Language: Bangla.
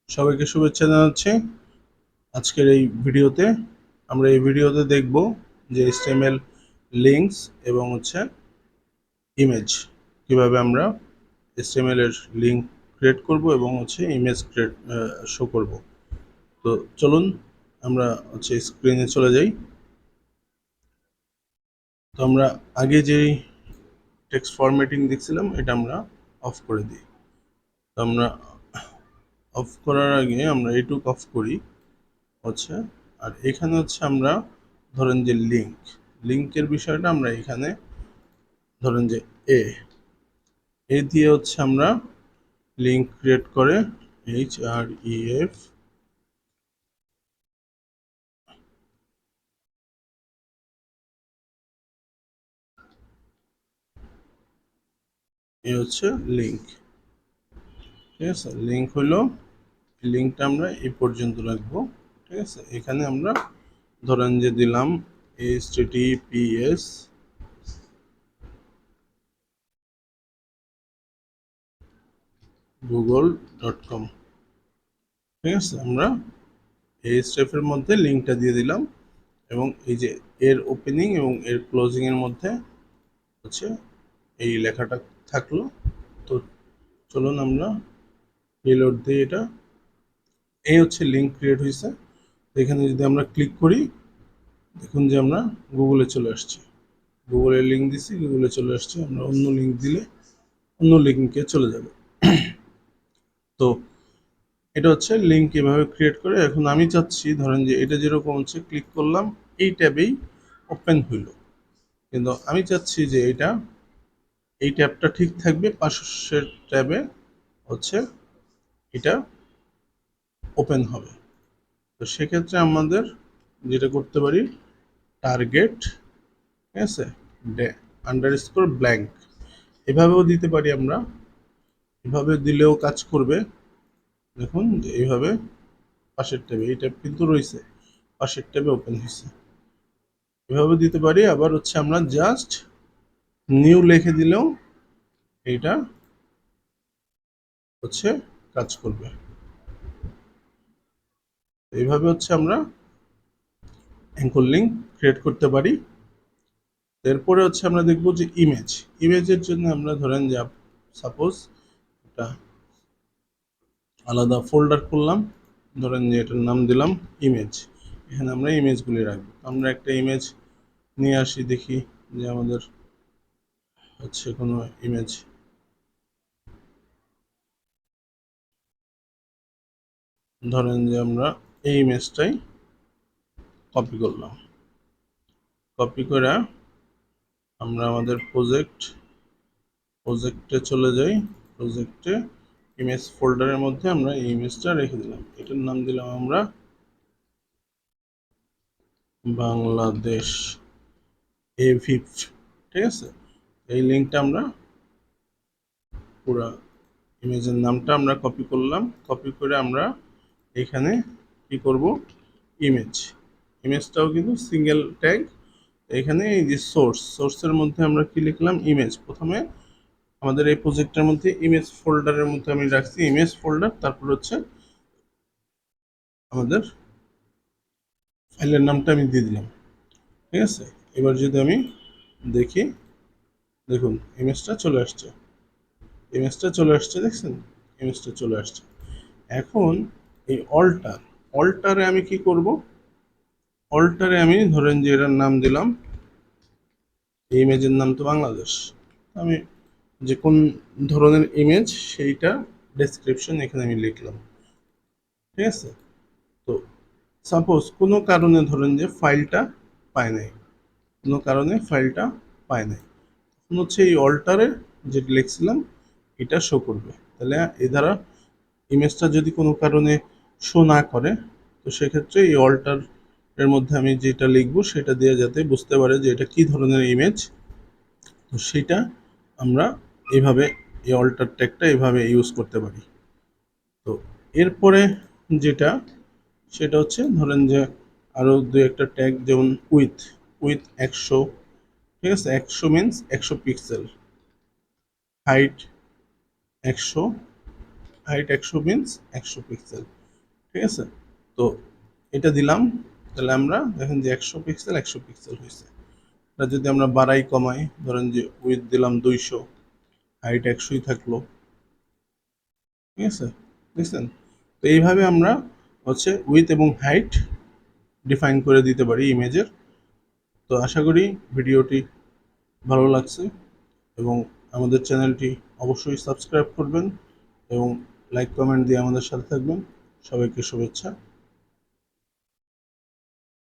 সবাইকে শুভেচ্ছা জানাচ্ছি। আজকের এই ভিডিওতে আমরা দেখব যে HTML লিঙ্কস এবং ইমেজ কিভাবে আমরা HTML এর লিঙ্ক ক্রিয়েট করব এবং ইমেজ ক্রিয়েট শো করব। তো চলুন আমরা স্ক্রিনে চলে যাই। তো আমরা আগে যেই টেক্সট ফরম্যাটিং দেখছিলাম এটা আমরা অফ করে দিই। তো আমরা অফ করার আগে আমরা এইটুক অফ করি আর এখানে আমরা ধরেন যে লিঙ্কের বিষয়টা আমরা এখানে ধরেন যে এ দিয়ে আমরা লিঙ্ক ক্রিয়েট করে HREF এ লিঙ্ক। ঠিক আছে, লিঙ্ক হলো লিঙ্কটা আমরা এই পর্যন্ত রাখবো। ঠিক আছে, এখানে আমরা ধরেন যে দিলাম https google.com। ঠিক আছে, আমরা এই স্টেপের মধ্যে লিঙ্কটা দিয়ে দিলাম এবং এই যে এর ওপেনিং এবং এর ক্লোজিং এর মধ্যে এই লেখাটা থাকলো। তো চলুন আমরা রিলোড দিই। এটা এই লিঙ্ক ক্রিয়েট হয়েছে। এখানে যদি আমরা ক্লিক করি, দেখুন যে আমরা গুগলে চলে আসছি। গুগলের লিঙ্ক দিছি, গুগলে চলে আসছে। আমরা অন্য লিঙ্ক দিলে অন্য লিঙ্কে চলে যাবে। তো এটা লিঙ্ক এভাবে ক্রিয়েট করে। এখন আমি চাচ্ছি ধরেন যে এটা যেরকম ক্লিক করলাম এই ট্যাবেই ওপেন হইল, কিন্তু আমি চাচ্ছি যে এই ট্যাবটা ঠিক থাকবে, পাশের ট্যাবে এটা ওপেন হবে। তো সেক্ষেত্রে আমাদের যেটা করতে পারি, টার্গেট, ঠিক আছে, আন্ডারস্কোর ব্ল্যাঙ্ক এভাবেও দিতে পারি আমরা। এভাবে দিলেও কাজ করবে। দেখুন যে এইভাবে পাশের ট্যাবে, এই ট্যাব কিন্তু রয়েছে, পাশের ট্যাবে ওপেন হয়েছে। এভাবে দিতে পারি। আবার আমরা জাস্ট নিউ লিখে দিলেও এইটা কাজ করবে। এইভাবে আমরা অ্যাঙ্কর লিঙ্ক ক্রিয়েট করতে পারি। এরপরে আমরা দেখব যে ইমেজের জন্য আমরা ধরেন যে সাপোজ একটা আলাদা ফোল্ডার করলাম, ধরেন যে এটার নাম দিলাম ইমেজ। এখানে আমরা ইমেজগুলি রাখবো। আমরা একটা ইমেজ নিয়ে আসি, দেখি যে আমাদের কোনো ইমেজ। ধরেন যে আমরা এই ইমেজটাই কপি করলাম। কপি করে আমরা আমাদের প্রজেক্টে চলে যাই। প্রজেক্টে ইমেজ ফোল্ডারের মধ্যে আমরা এই ইমেজটা রেখে দিলাম। এটার নাম দিলাম আমরা বাংলাদেশ এভিভ। ঠিক আছে, এই লিঙ্কটা আমরা পুরো ইমেজের নামটা আমরা কপি করলাম। কপি করে আমরা এখানে কি করব, ইমেজটাও কিন্তু সিঙ্গেল ট্যাগ। এখানে এই যে সোর্সের মধ্যে আমরা কি লিখলাম, ইমেজ। প্রথমে আমাদের এই প্রজেক্টের মধ্যে ইমেজ ফোল্ডারের মধ্যে আমি রাখছি ইমেজ ফোল্ডার, তারপর আমাদের ফাইলের নামটা আমি দিয়ে দিলাম। ঠিক আছে, এবার যদি আমি দেখি, দেখুন ইমেজটা চলে আসছে। দেখছেন, ইমেজটা চলে আসছে। এখন এই অল্টারে আমি কি করব, অল্টারে আমি ধরেন যে এটার নাম দিলাম, এই ইমেজের নাম তো বাংলাদেশ। আমি যে কোন ধরনের ইমেজ সেইটা ডেসক্রিপশন এখানে আমি লিখলাম। ঠিক আছে, তো সাপোজ কোনো কারণে ধরেন যে ফাইলটা পায় নাই, কোনো কারণে ফাইলটা পায় নাই, তখন এই অল্টারে যেটা লিখছিলাম এটা শো করবে। তাহলে এ দ্বারা ইমেজটা যদি কোনো কারণে শো না করে, তো সেক্ষেত্রে এই অল্টার এর মধ্যে আমি যেটা লিখবো সেটা দিয়ে যাতে বুঝতে পারে যে এটা কি ধরনের ইমেজ, তো সেটা আমরা এইভাবে এই অল্টার ট্যাগটা এভাবে ইউজ করতে পারি। তো এরপরে যেটা, সেটা ধরেন যে আরও দু একটা ট্যাগ, যেমন উইথ 100। ঠিক আছে, 100 means 100 pixel. Height 100, height 100 means 100 pixel. ঠিক আছে? তো এটা দিলাম, তাহলে আমরা দেখেন যে 100 পিক্সেল হয়েছে। এটা যদি আমরা বাড়াই কমাই, ধরেন যে উইথ দিলাম 200, হাইট 100ই থাকলো, ঠিক আছে? দেখছেন? তো এইভাবে আমরা হচ্ছে উইথ এবং হাইট ডিফাইন করে দিতে পারি ইমেজের। তো আশা করি ভিডিওটি ভালো লাগছে, এবং আমাদের চ্যানেলটি অবশ্যই সাবস্ক্রাইব করবেন এবং লাইক কমেন্ট দিয়ে আমাদের সাথে থাকবেন। সবাইকে শুভেচ্ছা।